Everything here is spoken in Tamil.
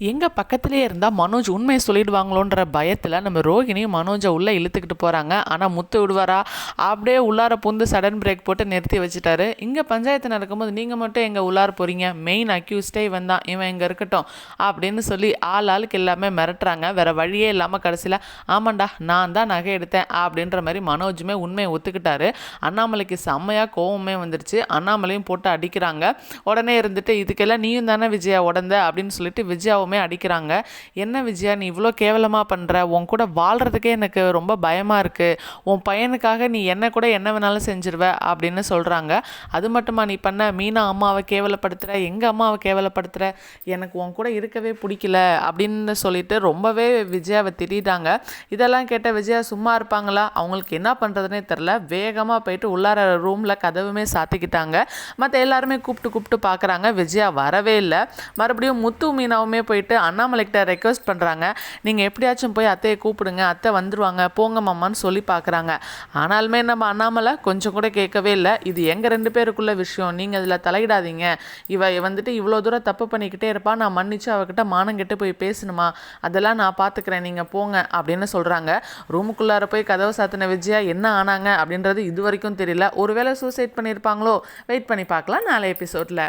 எங்கள் பக்கத்துலேயே இருந்தால் மனோஜ் உண்மையை சொல்லிடுவாங்களோன்ற பயத்தில் நம்ம ரோஹிணியும் மனோஜை உள்ளே இழுத்துக்கிட்டு போகிறாங்க. ஆனால் முத்து விடுவாரா? அப்படியே உள்ளார புந்து சடன் பிரேக் போட்டு நிறுத்தி வச்சுட்டாரு. இங்கே பஞ்சாயத்து நடக்கும்போது நீங்கள் மட்டும் எங்கள் உள்ளார போகிறீங்க, மெயின் அக்யூஸ்டே இவன் தான், இவன் இங்கே இருக்கட்டும் அப்படின்னு சொல்லி ஆளுக்கு எல்லாமே மிரட்டுறாங்க. வேறு வழியே இல்லாமல் கடைசியில் ஆமாண்டா நான் தான் நகை எடுத்தேன் அப்படின்ற மாதிரி மனோஜுமே உண்மையை ஒத்துக்கிட்டாரு. அண்ணாமலைக்கு செம்மையாக கோவமே வந்துருச்சு. அண்ணாமலையும் போட்டு அடிக்கிறாங்க. உடனே இருந்துட்டு இதுக்கெல்லாம் நீயும் தானே விஜயா உடந்த அப்படின்னு சொல்லிட்டு விஜயாவுமே அடிக்கிறாங்க. என்ன விஜயா நீ இவ்வளோ கேவலமாக பண்ணுற, உன் கூட வாழ்கிறதுக்கே எனக்கு ரொம்ப பயமாக இருக்குது, உன் பையனுக்காக நீ என்ன கூட என்ன வேணாலும் செஞ்சிருவ அப்படின்னு சொல்கிறாங்க. அது மட்டுமா நீ பண்ண, மீனா அம்மாவை கேவலப்படுத்துகிற, எங்கள் அம்மாவை கேவலப்படுத்துகிற, எனக்கு உன் கூட இருக்கவே பிடிக்கல அப்படின்னு சொல்லிட்டு ரொம்பவே விஜயாவை திட்டாங்க. இதெல்லாம் கேட்ட விஜயா சும்மா இருப்பாங்களா? அவங்களுக்கு என்ன பண்ணுறதுனே தெரில. வேகமாக போயிட்டு உள்ளார ரூமில் கதவுமே சாத்திக்கிட்டாங்க. மற்ற எல்லாருமே கூப்பிட்டு பார்க்குறாங்க. விஜயா வரவே இல்லை. மறுபடியும் முத்து மீனாவுமே போயிட்டு அண்ணாமலைக்கிட்ட ரெக்வஸ்ட் பண்ணுறாங்க, நீங்கள் எப்படியாச்சும் போய் அத்தையை கூப்பிடுங்க, அத்தை வந்துடுவாங்க, போங்க மாமான்னு சொல்லி பார்க்குறாங்க. ஆனாலுமே நம்ம அண்ணாமலை கொஞ்சம் கூட கேட்கவே இல்லை. இது எங்கள் 2 பேருக்குள்ள விஷயம், நீங்கள் இதில் தலையிடாதீங்க, இவ வந்துட்டு இவ்வளோ தூரம் தப்பு பண்ணிக்கிட்டே இருப்பா, நான் மன்னிச்சு அவகிட்ட மானம் கெட்டு போய் பேசணுமா, அதெல்லாம் நான் பார்த்துக்கிறேன், நீங்கள் போங்க அப்படின்னு சொல்கிறாங்க. ரூமுக்குள்ளார போய் கதவை சாத்தின விஜயா என்ன ஆனாங்க அப்படின்றது இது வரைக்கும் தெரியல. ஒருவேளை சூசைட் பண்ணியிருப்பாங்களோ? வெயிட் பண்ணி பார்க்கலாம் நாளை எபிசோடில்.